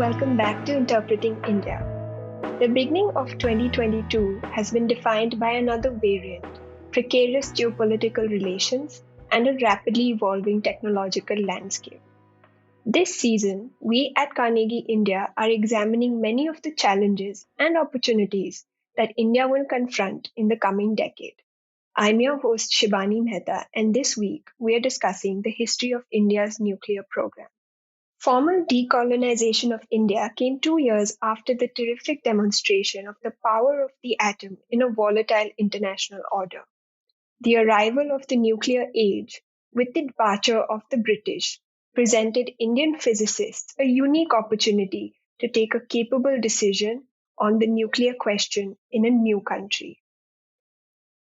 welcome back to Interpreting India. The beginning of 2022 has been defined by another variant, precarious geopolitical relations, and a rapidly evolving technological landscape. This season, we at Carnegie India are examining many of the challenges and opportunities that India will confront in the coming decade. I'm your host Shibani Mehta, and this week we are discussing the history of India's nuclear program. Formal decolonization of India came 2 years after the terrific demonstration of the power of the atom in a volatile international order. The arrival of the nuclear age, with the departure of the British, presented Indian physicists a unique opportunity to take a capable decision on the nuclear question in a new country.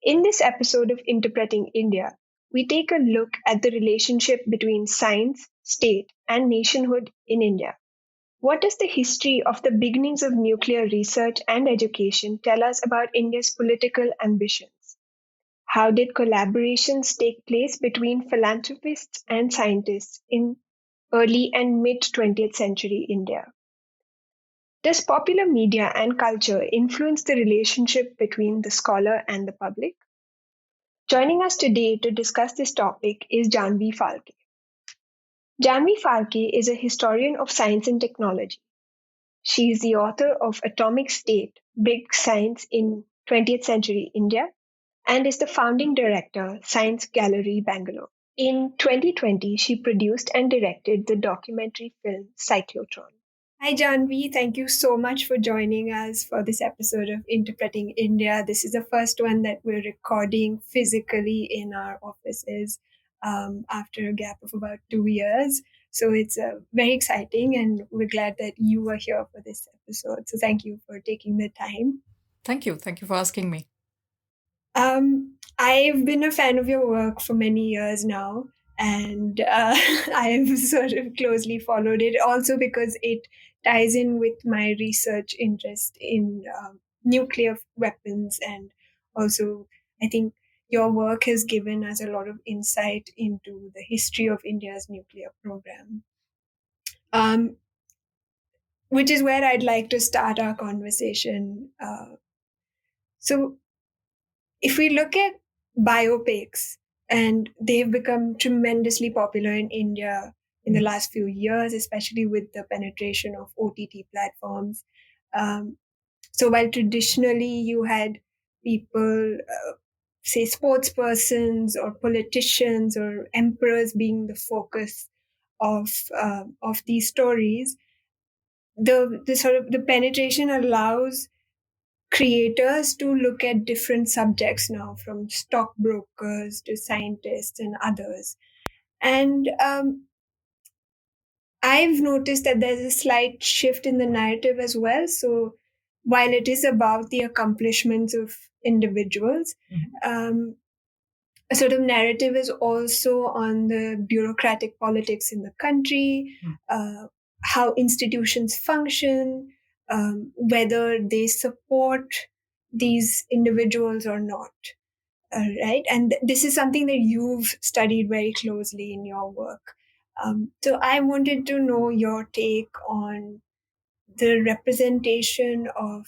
In this episode of Interpreting India, we take a look at the relationship between science, state, and nationhood in India. What does the history of the beginnings of nuclear research and education tell us about India's political ambitions? How did collaborations take place between philanthropists and scientists in early and mid 20th century India? Does popular media and culture influence the relationship between the scholar and the public? Joining us today to discuss this topic is Jahnavi Phalkey. Jahnavi Phalkey is a historian of science and technology. She is the author of Atomic State, Big Science in 20th Century India, and is the founding director, Science Gallery, Bangalore. In 2020, she produced and directed the documentary film Cyclotron. Hi, Jahnavi. Thank you so much for joining us for this episode of Interpreting India. This is the first one that we're recording physically in our offices after a gap of about 2 years. So it's very exciting, and we're glad that you are here for this episode. So thank you for taking the time. Thank you. Thank you for asking me. I've been a fan of your work for many years now, and I've sort of closely followed it also because it ties in with my research interest in nuclear weapons. And also, I think your work has given us a lot of insight into the history of India's nuclear program, which is where I'd like to start our conversation. So if we look at biopics, and they've become tremendously popular in India in the last few years, especially with the penetration of OTT platforms. So while traditionally you had people, say sports persons or politicians or emperors being the focus of these stories, the penetration allows creators to look at different subjects now, from stockbrokers to scientists and others. And I've noticed that there's a slight shift in the narrative as well. So while it is about the accomplishments of individuals, a sort of narrative is also on the bureaucratic politics in the country, how institutions function, whether they support these individuals or not. Right? And this is something that you've studied very closely in your work. So I wanted to know your take on the representation of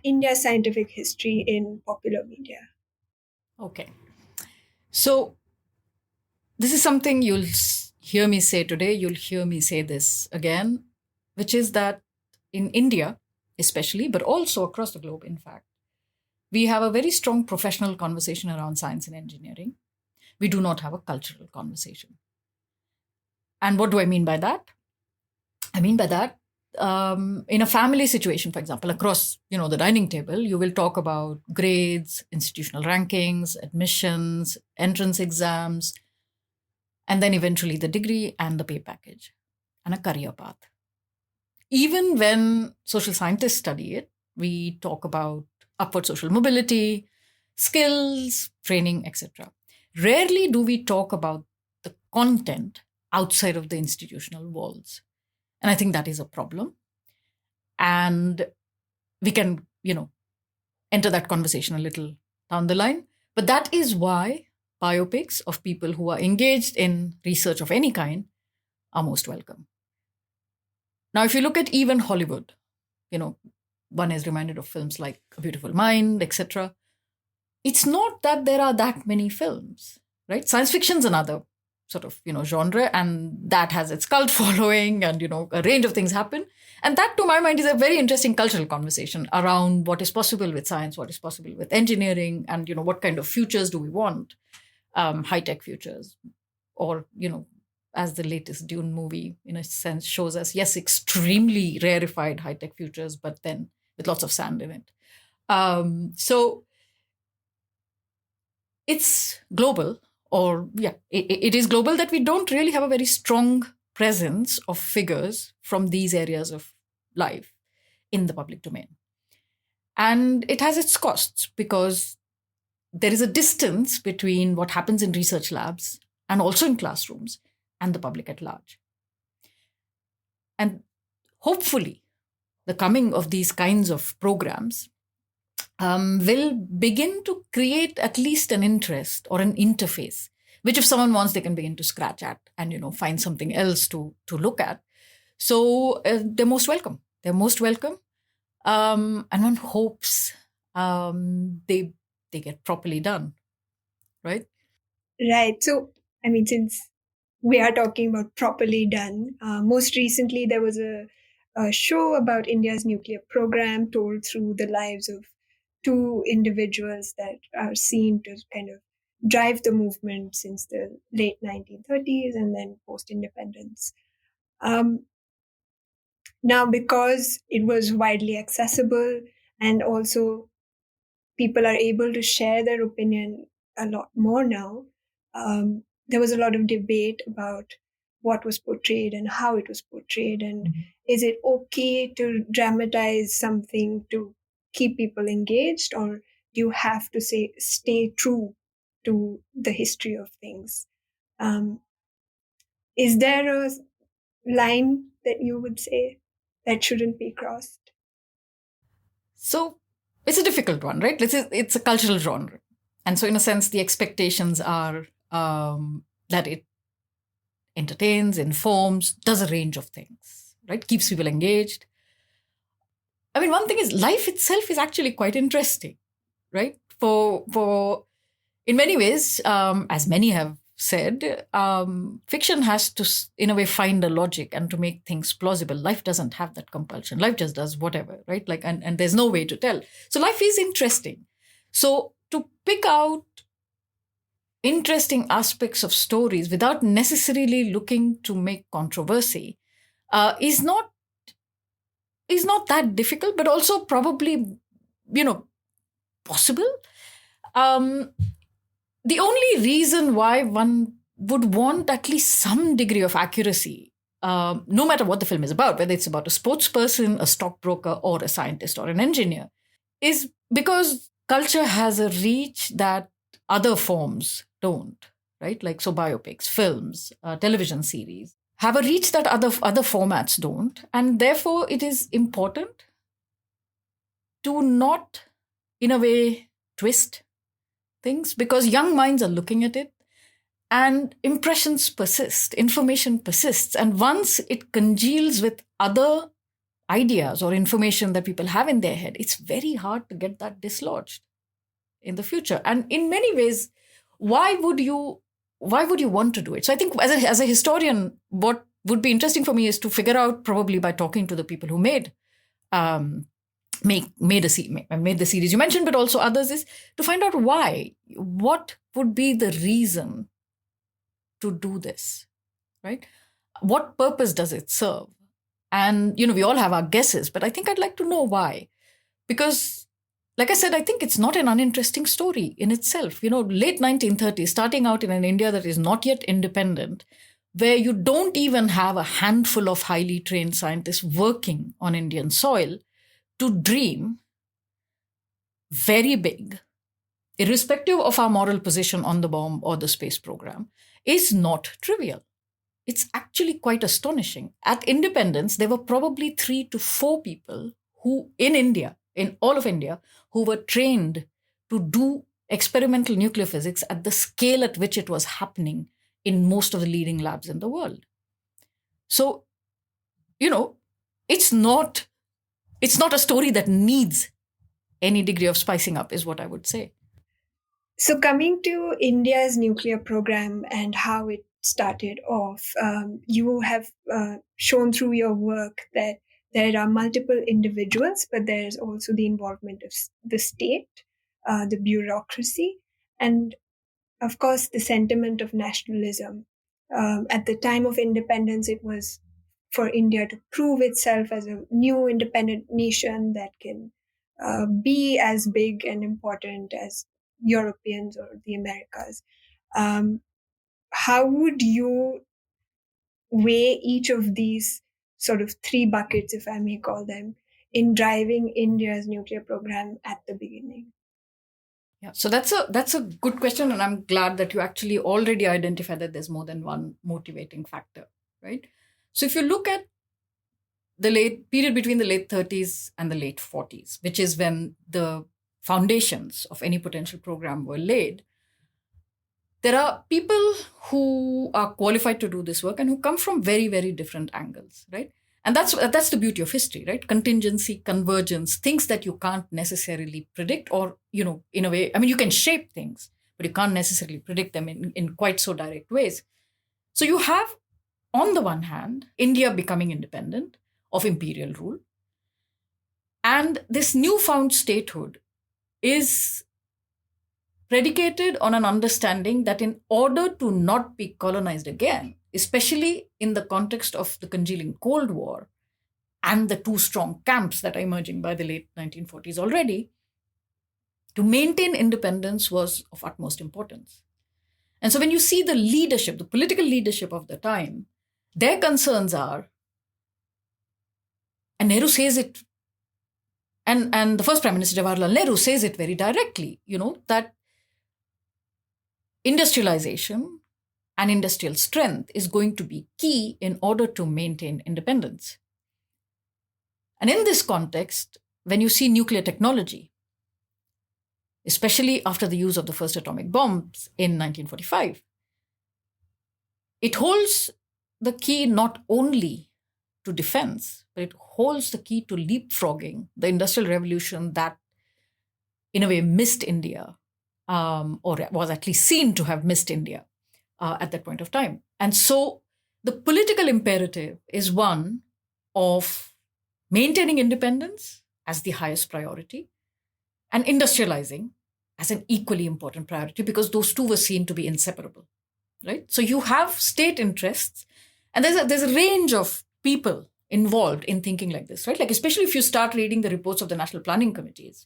India's scientific history in popular media. Okay. So this is something you'll hear me say today. You'll hear me say this again, which is that in India, especially, but also across the globe, in fact, we have a very strong professional conversation around science and engineering. We do not have a cultural conversation. And what do I mean by that? I mean by that, in a family situation, for example, across the dining table, you will talk about grades, institutional rankings, admissions, entrance exams, and then eventually the degree and the pay package and a career path. Even when social scientists study it, we talk about upward social mobility, skills, training, etc. Rarely do we talk about the content outside of the institutional walls. And I think that is a problem. And we can, enter that conversation a little down the line. But that is why biopics of people who are engaged in research of any kind are most welcome. Now, if you look at even Hollywood, one is reminded of films like A Beautiful Mind, etc. It's not that there are that many films, right? Science fiction's another sort of, genre, and that has its cult following, and, a range of things happen. And that, to my mind, is a very interesting cultural conversation around what is possible with science, what is possible with engineering, and, what kind of futures do we want, high-tech futures, or, as the latest Dune movie, in a sense, shows us, yes, extremely rarefied high-tech futures, but then with lots of sand in it. So it's global, or it is global, that we don't really have a very strong presence of figures from these areas of life in the public domain. And it has its costs, because there is a distance between what happens in research labs and also in classrooms and the public at large. And hopefully, the coming of these kinds of programs will begin to create at least an interest or an interface, which if someone wants, they can begin to scratch at and, find something else to look at. So they're most welcome. They're most welcome. And one hopes they get properly done, right? Right. So, I mean, since we are talking about properly done, most recently there was a show about India's nuclear program told through the lives of two individuals that are seen to kind of drive the movement since the late 1930s and then post independence. Now, because it was widely accessible and also people are able to share their opinion a lot more now, there was a lot of debate about what was portrayed and how it was portrayed, and is it okay to dramatize something to keep people engaged, or do you have to stay true to the history of things? Is there a line that you would say that shouldn't be crossed? So it's a difficult one, right? It's a cultural genre. And so in a sense, the expectations are that it entertains, informs, does a range of things, right? Keeps people engaged. I mean, one thing is, life itself is actually quite interesting, right? For in many ways, as many have said, fiction has to, in a way, find a logic and to make things plausible. Life doesn't have that compulsion. Life just does whatever, right? Like, and there's no way to tell. So life is interesting. So to pick out interesting aspects of stories without necessarily looking to make controversy is not that difficult, but also probably, possible. The only reason why one would want at least some degree of accuracy, no matter what the film is about, whether it's about a sports person, a stockbroker, or a scientist or an engineer, is because culture has a reach that other forms don't, right? Like, so biopics, films, television series have a reach that other formats don't. And therefore, it is important to not, in a way, twist things, because young minds are looking at it and impressions persist, information persists. And once it congeals with other ideas or information that people have in their head, it's very hard to get that dislodged in the future. And in many ways, why would you want to do it? So I think as a historian, what would be interesting for me is to figure out, probably by talking to the people who made the series you mentioned, but also others, is to find out why. What would be the reason to do this, right? What purpose does it serve? And, we all have our guesses, but I think I'd like to know why. Because, like I said, I think it's not an uninteresting story in itself. Late 1930s, starting out in an India that is not yet independent, where you don't even have a handful of highly trained scientists working on Indian soil, to dream very big, irrespective of our moral position on the bomb or the space program, is not trivial. It's actually quite astonishing. At independence, there were probably 3 to 4 people who, in all of India, who were trained to do experimental nuclear physics at the scale at which it was happening in most of the leading labs in the world. So, it's not a story that needs any degree of spicing up, is what I would say. So, coming to India's nuclear program and how it started off, you have shown through your work that there are multiple individuals, but there's also the involvement of the state, the bureaucracy, and of course, the sentiment of nationalism. At the time of independence, it was for India to prove itself as a new independent nation that can be as big and important as Europeans or the Americas. Um, how would you weigh each of these sort of three buckets, if I may call them, in driving India's nuclear program at the beginning? Yeah, so that's a good question, and I'm glad that you actually already identified that there's more than one motivating factor, right? So if you look at the late period between the late 30s and the late 40s, which is when the foundations of any potential program were laid, there are people who are qualified to do this work and who come from very, very different angles, right? And that's the beauty of history, right? Contingency, convergence, things that you can't necessarily predict, or, in a way, I mean, you can shape things, but you can't necessarily predict them in quite so direct ways. So you have, on the one hand, India becoming independent of imperial rule. And this newfound statehood is predicated on an understanding that in order to not be colonized again, especially in the context of the congealing Cold War and the two strong camps that are emerging by the late 1940s already, to maintain independence was of utmost importance. And so when you see the leadership, the political leadership of the time, their concerns are, and Nehru says it, and the first Prime Minister Jawaharlal Nehru says it very directly, that industrialization and industrial strength is going to be key in order to maintain independence. And in this context, when you see nuclear technology, especially after the use of the first atomic bombs in 1945, it holds the key not only to defense, but it holds the key to leapfrogging the Industrial Revolution that, in a way, missed India, or was at least seen to have missed India at that point of time. And so the political imperative is one of maintaining independence as the highest priority and industrializing as an equally important priority, because those two were seen to be inseparable, right? So you have state interests, and there's a range of people involved in thinking like this, right? Like, especially if you start reading the reports of the national planning committees,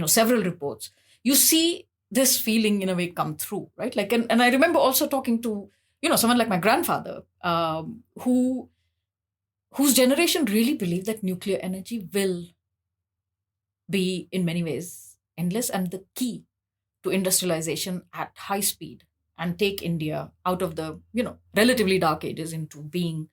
several reports, you see this feeling in a way come through, right? Like, and I remember also talking to, someone like my grandfather, whose generation really believed that nuclear energy will be in many ways endless and the key to industrialization at high speed and take India out of the, relatively dark ages into being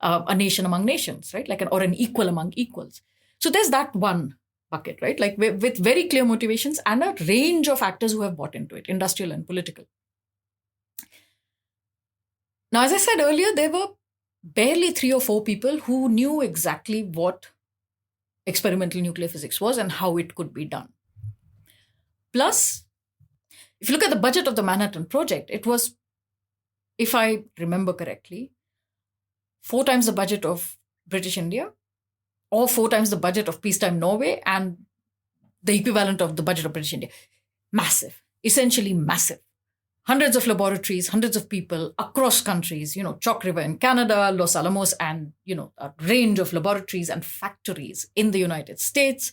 a nation among nations, right? Like or an equal among equals. So there's that one bucket, right? Like with very clear motivations and a range of actors who have bought into it, industrial and political. Now, as I said earlier, there were barely 3 or 4 people who knew exactly what experimental nuclear physics was and how it could be done. Plus, if you look at the budget of the Manhattan Project, it was, if I remember correctly, 4 times the budget of British India, or 4 times the budget of peacetime Norway, and the equivalent of the budget of British India. Massive, essentially massive. Hundreds of laboratories, hundreds of people across countries, Chalk River in Canada, Los Alamos, and, a range of laboratories and factories in the United States,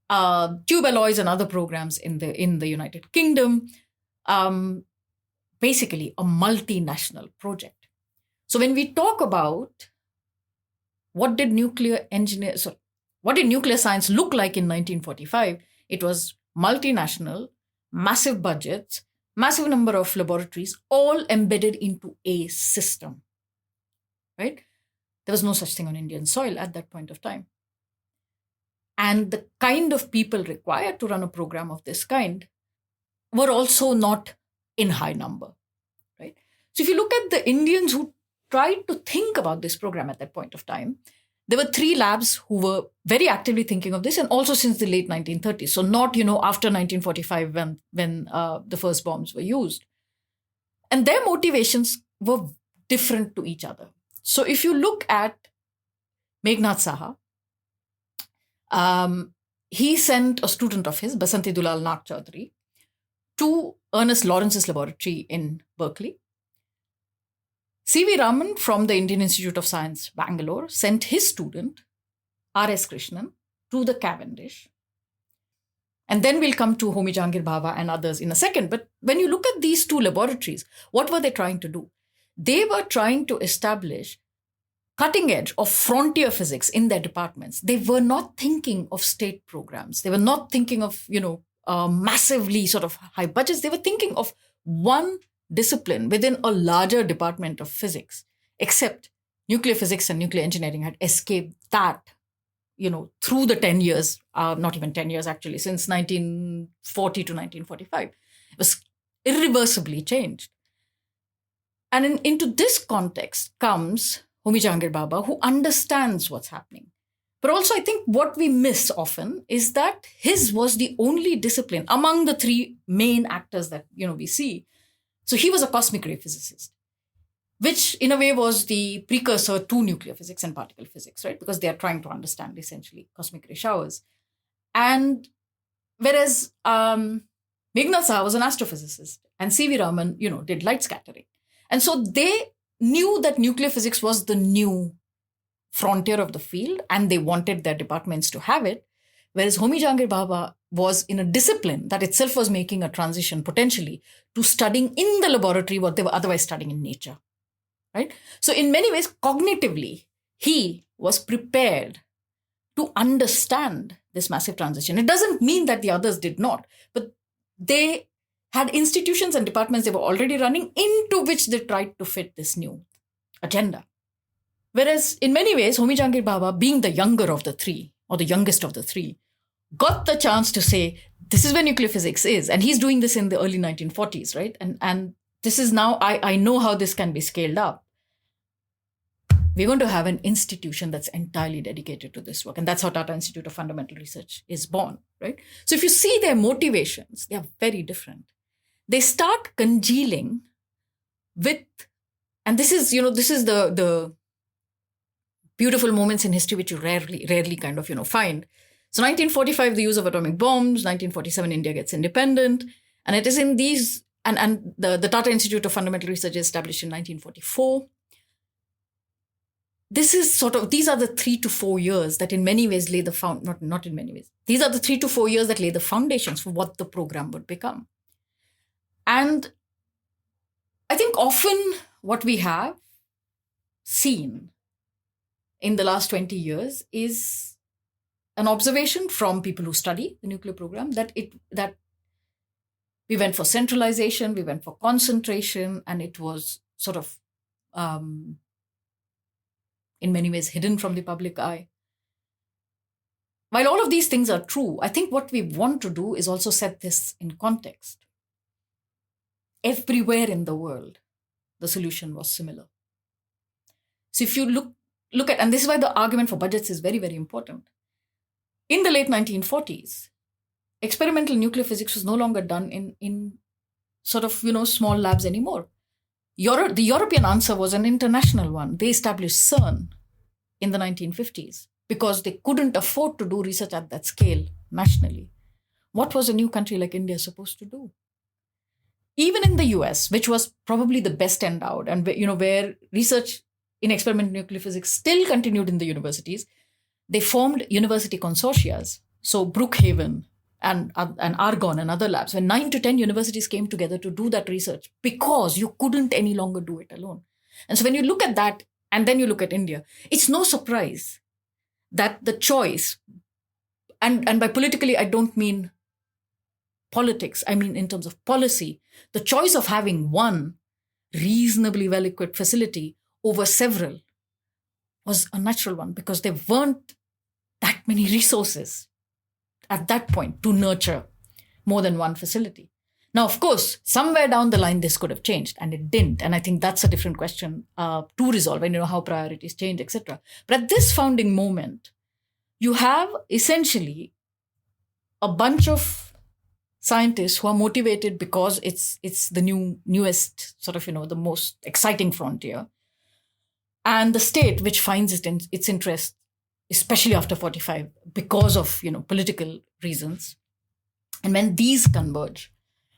tube alloys and other programs in the United Kingdom, basically a multinational project. So when we talk about what did nuclear science look like in 1945, it was multinational, massive budgets, massive number of laboratories, all embedded into a system, right? There was no such thing on Indian soil at that point of time. And the kind of people required to run a program of this kind were also not in high number, right? So if you look at the Indians who tried to think about this program at that point of time, there were three labs who were very actively thinking of this, and also since the late 1930s. So not, after 1945 when the first bombs were used. And their motivations were different to each other. So if you look at Meghnad Saha, he sent a student of his, Basanti Dulal Nag Chaudhary, to Ernest Lawrence's laboratory in Berkeley. C.V. Raman from the Indian Institute of Science, Bangalore, sent his student, R.S. Krishnan, to the Cavendish. And then we'll come to Homi Jahangir Bhabha and others in a second. But when you look at these two laboratories, what were they trying to do? They were trying to establish cutting edge of frontier physics in their departments. They were not thinking of state programs. They were not thinking of, massively sort of high budgets. They were thinking of one discipline within a larger department of physics, except nuclear physics and nuclear engineering had escaped that, through the 10 years, not even 10 years actually, since 1940 to 1945. It was irreversibly changed. And into this context comes Homi Jahangir Bhabha, who understands what's happening. But also, I think what we miss often is that his was the only discipline among the three main actors that, we see. So he was a cosmic ray physicist, which in a way was the precursor to nuclear physics and particle physics, right? Because they are trying to understand essentially cosmic ray showers. And whereas Meghnad Saha was an astrophysicist and C.V. Raman, did light scattering. And so they knew that nuclear physics was the new frontier of the field and they wanted their departments to have it. Whereas Homi Jahangir Bhabha was in a discipline that itself was making a transition potentially to studying in the laboratory what they were otherwise studying in nature, right? So in many ways, cognitively, he was prepared to understand this massive transition. It doesn't mean that the others did not, but they had institutions and departments they were already running into which they tried to fit this new agenda. Whereas in many ways, Homi Jahangir Bhabha, being the younger of the three, or the youngest of the three, got the chance to say, this is where nuclear physics is. And he's doing this in the early 1940s, right? And this is now, I know how this can be scaled up. We're going to have an institution that's entirely dedicated to this work. And that's how Tata Institute of Fundamental Research is born, right? So if you see their motivations, they are very different. They start congealing with, and this is the beautiful moments in history which you rarely kind of, find. So 1945, the use of atomic bombs, 1947, India gets independent. And it is in these, and the Tata Institute of Fundamental Research is established in 1944. This is these are the 3 to 4 years that in many ways lay the not in many ways. These are the 3 to 4 years that lay the foundations for what the program would become. And I think often what we have seen in the last 20 years is an observation from people who study the nuclear program that we went for centralization, we went for concentration, and it was sort of in many ways hidden from the public eye. While all of these things are true, I think what we want to do is also set this in context. Everywhere in the world, the solution was similar. So if you look at, and this is why the argument for budgets is very, very important. In the late 1940s, experimental nuclear physics was no longer done in sort of, small labs anymore. The European answer was an international one. They established CERN in the 1950s because they couldn't afford to do research at that scale nationally. What was a new country like India supposed to do? Even in the US, which was probably the best endowed and, where research in experimental nuclear physics still continued in the universities, they formed university consortia. So Brookhaven and Argonne and other labs, when 9 to 10 universities came together to do that research because you couldn't any longer do it alone. And so when you look at that, and then you look at India, it's no surprise that the choice, and by politically, I don't mean politics, I mean in terms of policy, the choice of having one reasonably well-equipped facility over several was a natural one because there weren't that many resources at that point to nurture more than one facility. Now, of course, somewhere down the line, this could have changed, and it didn't. And I think that's a different question to resolve, and how priorities change, etc. But at this founding moment, you have essentially a bunch of scientists who are motivated because it's the newest sort of, the most exciting frontier, and the state which finds it in its interest, especially after 45, because of political reasons. And when these converge,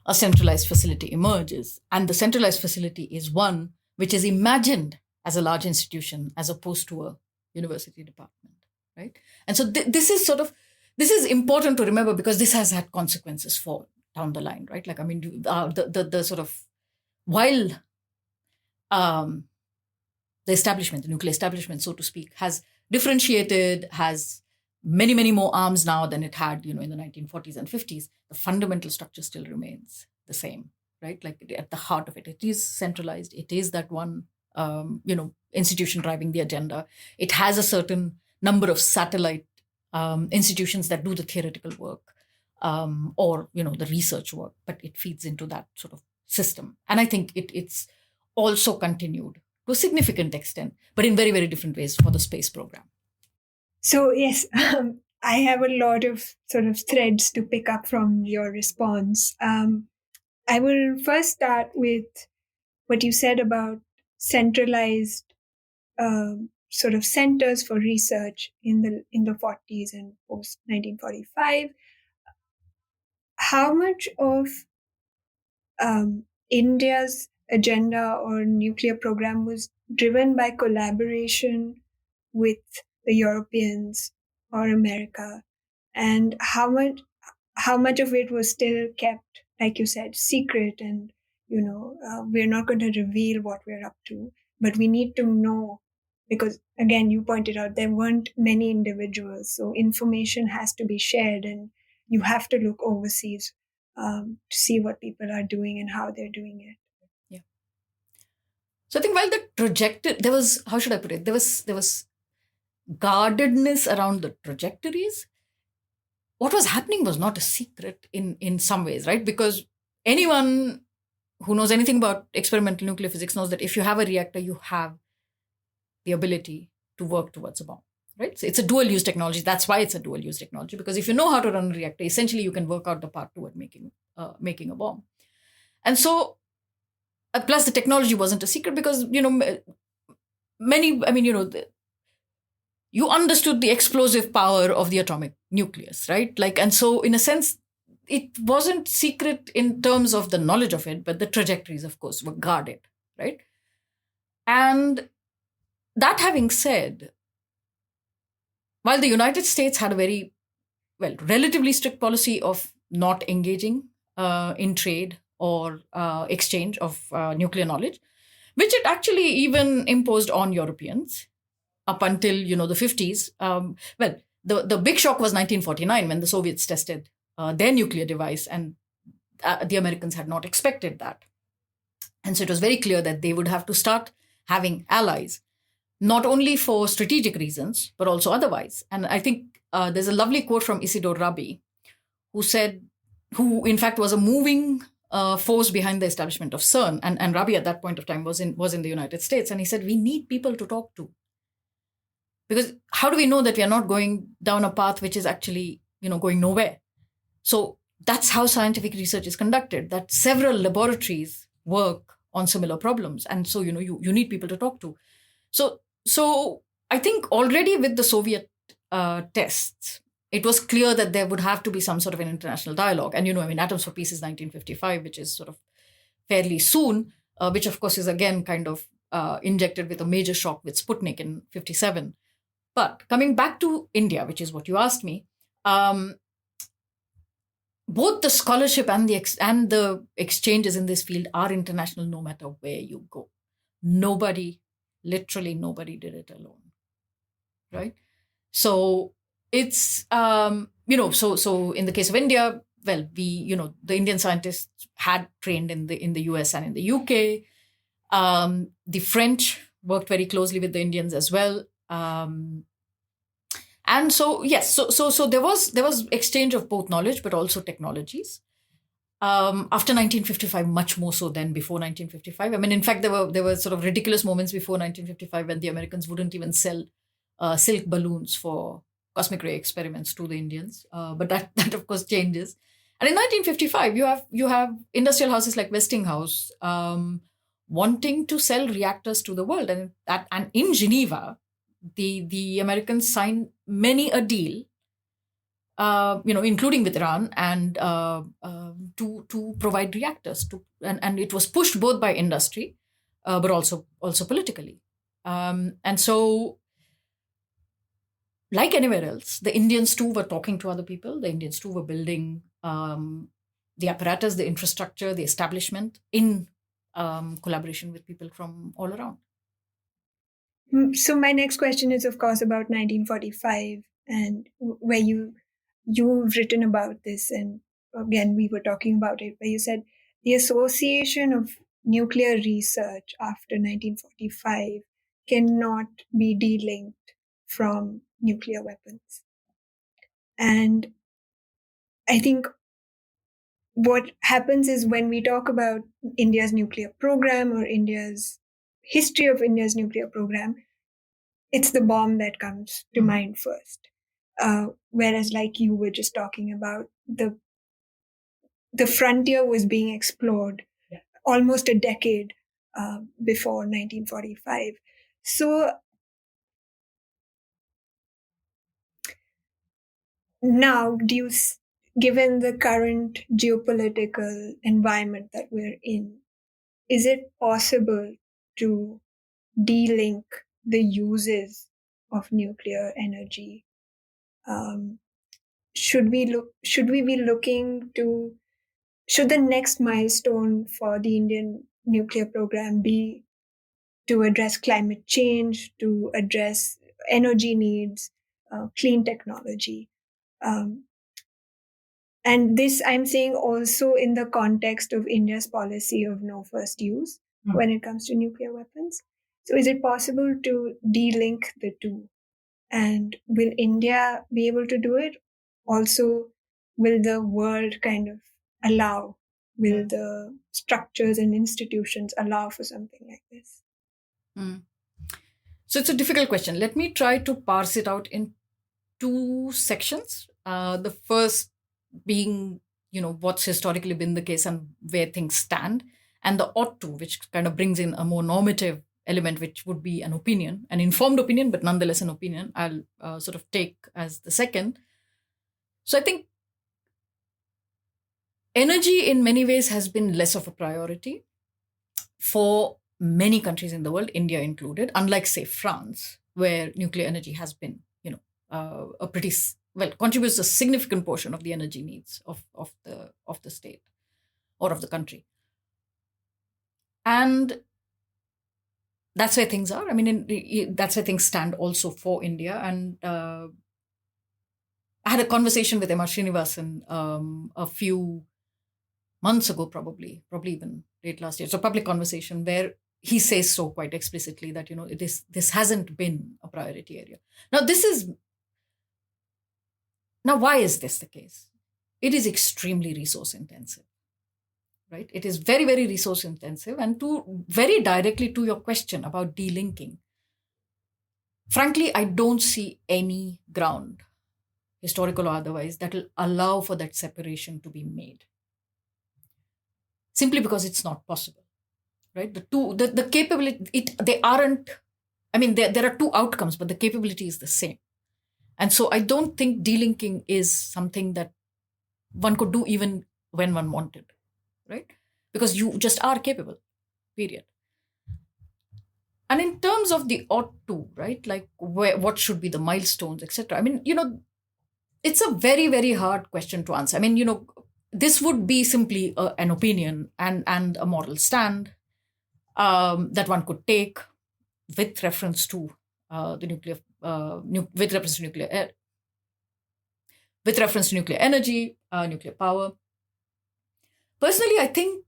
a centralized facility emerges. And the centralized facility is one which is imagined as a large institution as opposed to a university department, right? And so this is important to remember, because this has had consequences for down the line, right? Like, I mean, the sort of, while the establishment, the nuclear establishment, so to speak, has differentiated, has many, many more arms now than it had, in the 1940s and 50s, the fundamental structure still remains the same, right? Like, at the heart of it, it is centralized. It is that one, institution driving the agenda. It has a certain number of satellite institutions that do the theoretical work, or, the research work, but it feeds into that sort of system. And I think it's also continued to a significant extent, but in very, very different ways for the space program. So, yes, I have a lot of sort of threads to pick up from your response. I will first start with what you said about centralized sort of centers for research in the 40s and post 1945. How much of India's agenda or nuclear program was driven by collaboration with the Europeans or America, and how much of it was still kept, like you said, secret, and we're not going to reveal what we're up to, but we need to know, because again, you pointed out there weren't many individuals, so information has to be shared, and you have to look overseas to see what people are doing and how they're doing it. Yeah. So I think while the trajectory, there was, how should I put it? There was guardedness around the trajectories. What was happening was not a secret in some ways, right? Because anyone who knows anything about experimental nuclear physics knows that if you have a reactor, you have the ability to work towards a bomb, right? So it's a dual-use technology. That's why it's a dual-use technology, because if you know how to run a reactor, essentially you can work out the path toward making a bomb. And so, plus the technology wasn't a secret because, you understood the explosive power of the atomic nucleus, right? Like, and so in a sense, it wasn't secret in terms of the knowledge of it, but the trajectories, of course, were guarded, right? And that having said, while the United States had a very, relatively strict policy of not engaging in trade or exchange of nuclear knowledge, which it actually even imposed on Europeans up until, the 50s. The big shock was 1949 when the Soviets tested their nuclear device, and the Americans had not expected that. And so it was very clear that they would have to start having allies, not only for strategic reasons, but also otherwise. And I think there's a lovely quote from Isidore Rabi, who in fact was a moving force behind the establishment of CERN. And Rabi at that point of time was in the United States. And he said, we need people to talk to. Because how do we know that we are not going down a path which is actually, going nowhere? So that's how scientific research is conducted, that several laboratories work on similar problems. And so, you need people to talk to. So I think already with the Soviet tests, it was clear that there would have to be some sort of an international dialogue. And, Atoms for Peace is 1955, which is sort of fairly soon, which of course is again kind of injected with a major shock with Sputnik in 57. But coming back to India, which is what you asked me, both the scholarship and the exchanges in this field are international no matter where you go. Literally nobody did it alone, right? So it's, so in the case of India, the Indian scientists had trained in the US and in the UK. The French worked very closely with the Indians as well. And so, yes, so there was exchange of both knowledge, but also technologies. After 1955, much more so than before 1955. I mean, in fact, there were sort of ridiculous moments before 1955 when the Americans wouldn't even sell silk balloons for cosmic ray experiments to the Indians. But that that of course changes. And in 1955, you have industrial houses like Westinghouse wanting to sell reactors to the world, and in Geneva, the Americans signed many a deal, including with Iran, and to provide reactors and it was pushed both by industry, but also politically, and so, like anywhere else, the Indians too were talking to other people. The Indians too were building the apparatus, the infrastructure, the establishment in collaboration with people from all around. So my next question is, of course, about 1945, and where you've written about this, and again we were talking about it, where you said the association of nuclear research after 1945 cannot be delinked from nuclear weapons. And I think what happens is, when we talk about India's nuclear program or India's history of India's nuclear program, it's the bomb that comes to mind first. Whereas, like you were just talking about, the frontier was being explored almost a decade before 1945. So now, given the current geopolitical environment that we're in, is it possible to de-link the uses of nuclear energy? Should we be looking to, should the next milestone for the Indian nuclear program be to address climate change, to address energy needs, clean technology? And this I'm saying also in the context of India's policy of no first use when it comes to nuclear weapons. So is it possible to de-link the two? And will India be able to do it? Also, will the world kind of allow, will the structures and institutions allow for something like this? So it's a difficult question. Let me try to parse it out in two sections. The first being, what's historically been the case and where things stand, and the ought to, which kind of brings in a more normative element, which would be an opinion, an informed opinion, but nonetheless an opinion. I'll sort of take as the second. So I think energy in many ways has been less of a priority for many countries in the world, India included, unlike, say, France, where nuclear energy has been, a pretty contributes a significant portion of the energy needs of the state or of the country. And that's where things are. I mean, that's where things stand also for India. And I had a conversation with M.R. Srinivasan a few months ago, probably even late last year. So public conversation where he says so quite explicitly that, this hasn't been a priority area. Now, why is this the case? It is extremely resource intensive, right? It is very, very resource intensive. And very directly to your question about delinking, frankly, I don't see any ground, historical or otherwise, that will allow for that separation to be made. Simply because it's not possible, right? The capability, they aren't, I mean, there are two outcomes, but the capability is the same. And so I don't think delinking is something that one could do even when one wanted, right? Because you just are capable, period. And in terms of the ought to, right? Like what should be the milestones, etc. I mean, it's a very, very hard question to answer. I mean, this would be simply an opinion and a moral stand that one could take with reference to the nuclear, with reference to nuclear with reference to nuclear energy, nuclear power. Personally, I think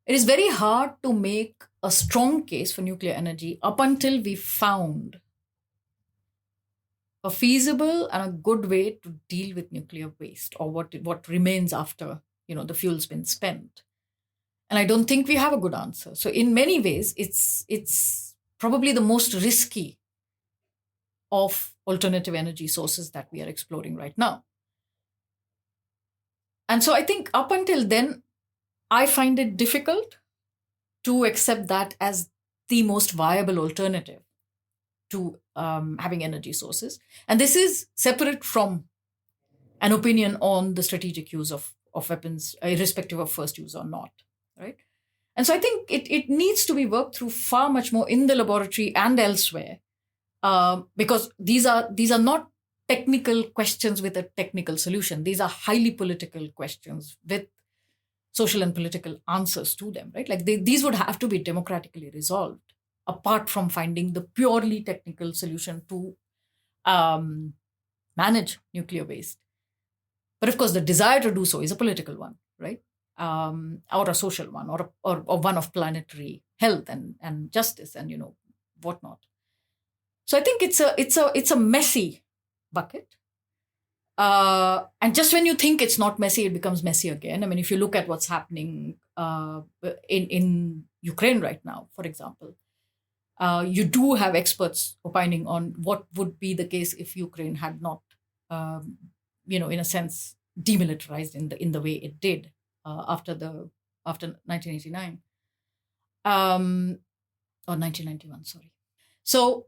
it is very hard to make a strong case for nuclear energy up until we found a feasible and a good way to deal with nuclear waste, or what remains after the fuel's been spent. And I don't think we have a good answer. So in many ways, it's probably the most risky of alternative energy sources that we are exploring right now. And so I think up until then, I find it difficult to accept that as the most viable alternative to having energy sources. And this is separate from an opinion on the strategic use of weapons, irrespective of first use or not, right? And so I think it needs to be worked through far much more in the laboratory and elsewhere, because these are not technical questions with a technical solution. These are highly political questions with social and political answers to them, right? Like these would have to be democratically resolved, apart from finding the purely technical solution to manage nuclear waste. But of course, the desire to do so is a political one, right? Or a social one, or one of planetary health and justice and whatnot. So I think it's a messy bucket. And just when you think it's not messy, it becomes messy again. I mean, if you look at what's happening in Ukraine right now, for example, you do have experts opining on what would be the case if Ukraine had not, in a sense, demilitarized in the way it did after 1989, or 1991. Sorry. So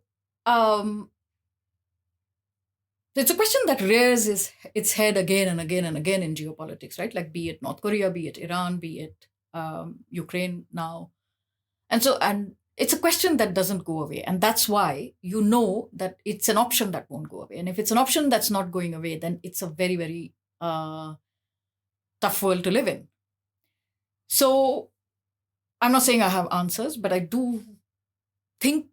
it's a question that rears its head again and again and again in geopolitics, right? Like, be it North Korea, be it Iran, be it Ukraine now. And it's a question that doesn't go away. And that's why that it's an option that won't go away. And if it's an option that's not going away, then it's a very, very tough world to live in. So I'm not saying I have answers, but I do think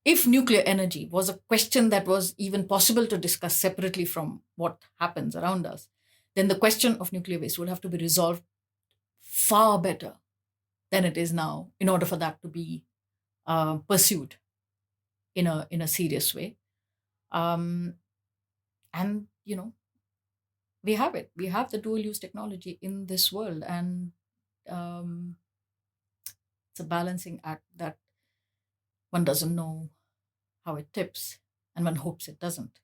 if nuclear energy was a question that was even possible to discuss separately from what happens around us, then the question of nuclear waste would have to be resolved far better than it is now in order for that to be pursued in a serious way. And we have it. We have the dual use technology in this world, and it's a balancing act that one doesn't know how it tips, and one hopes it doesn't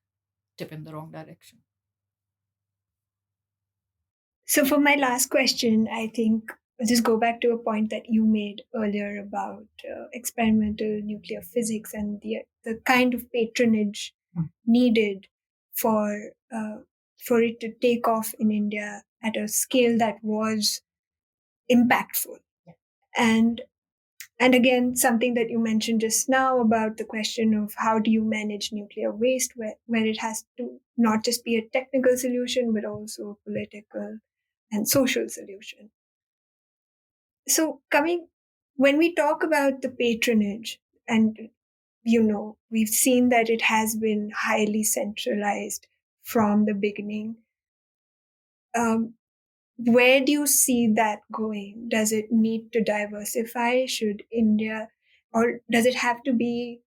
tip in the wrong direction. So, for my last question, I think I'll just go back to a point that you made earlier about experimental nuclear physics and the kind of patronage needed for it to take off in India at a scale that was impactful. And again, something that you mentioned just now about the question of how do you manage nuclear waste, where it has to not just be a technical solution, but also a political and social solution. So when we talk about the patronage, and we've seen that it has been highly centralized from the beginning. Where do you see that going? Does it need to diversify? Should India, or does it have to be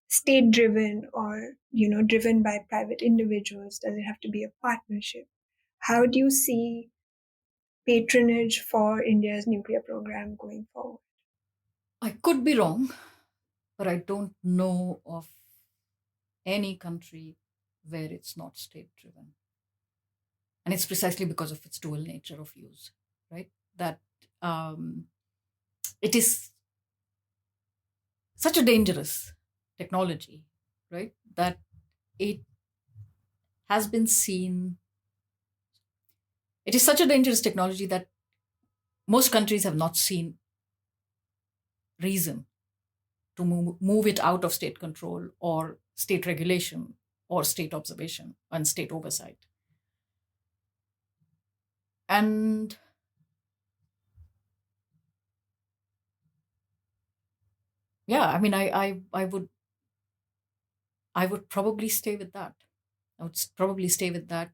state driven, or driven by private individuals? Does it have to be a partnership? How do you see patronage for India's nuclear program going forward? I could be wrong, but I don't know of any country where it's not state driven. And it's precisely because of its dual nature of use, right? That it is such a dangerous technology, right? That it has been seen. It is such a dangerous technology that most countries have not seen reason to move it out of state control or state regulation or state observation and state oversight. And yeah, I mean, I would probably stay with that. I would probably stay with that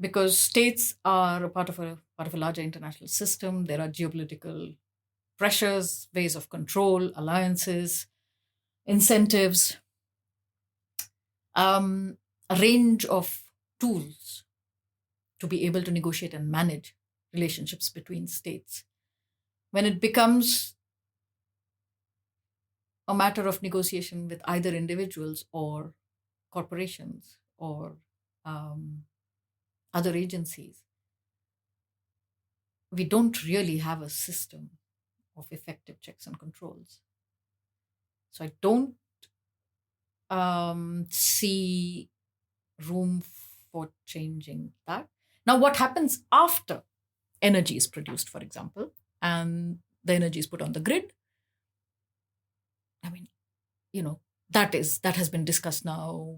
because states are a part of a larger international system. There are geopolitical pressures, ways of control, alliances, incentives. a range of tools to be able to negotiate and manage relationships between states. When it becomes a matter of negotiation with either individuals or corporations or other agencies, we don't really have a system of effective checks and controls. So I don't see room for changing that. Now, what happens after energy is produced, for example, and the energy is put on the grid? I mean, that has been discussed now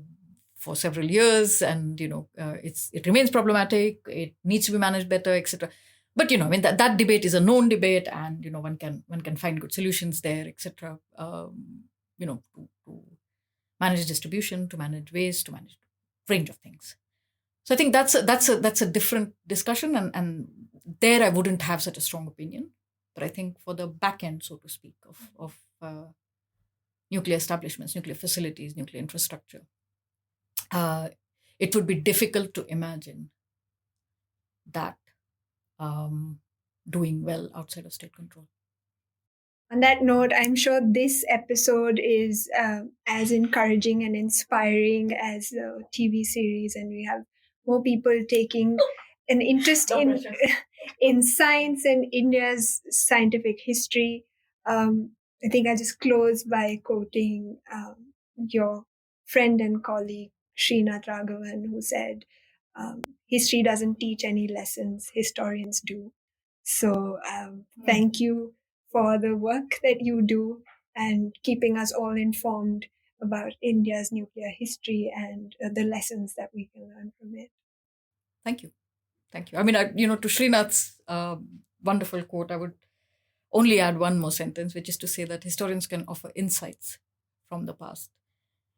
for several years, and it remains problematic. It needs to be managed better, etc. But I mean, that debate is a known debate, and one can find good solutions there, etc. To manage distribution, to manage waste, to manage range of things. So I think that's a different discussion, and there I wouldn't have such a strong opinion. But I think for the back end, so to speak, of nuclear establishments, nuclear facilities, nuclear infrastructure, it would be difficult to imagine that doing well outside of state control. On that note, I'm sure this episode is as encouraging and inspiring as the TV series, and we have more people taking an interest in science and India's scientific history. I think I'll just close by quoting your friend and colleague Srinath Raghavan, who said, history doesn't teach any lessons, historians do. So thank you for the work that you do and keeping us all informed about India's nuclear history and the lessons that we can learn from it. Thank you. I mean, to Srinath's wonderful quote, I would only add one more sentence, which is to say that historians can offer insights from the past.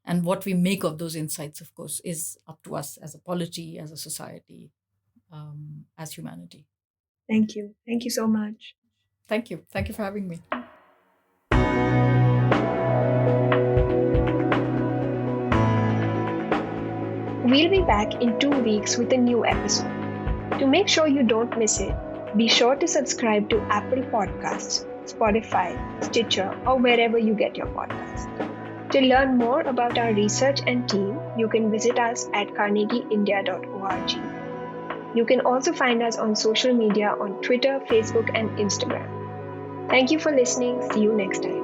And what we make of those insights, of course, is up to us as a polity, as a society, as humanity. Thank you. Thank you so much. Thank you. Thank you for having me. We'll be back in 2 weeks with a new episode. To make sure you don't miss it, be sure to subscribe to Apple Podcasts, Spotify, Stitcher, or wherever you get your podcasts. To learn more about our research and team, you can visit us at carnegieindia.org. You can also find us on social media on Twitter, Facebook, and Instagram. Thank you for listening. See you next time.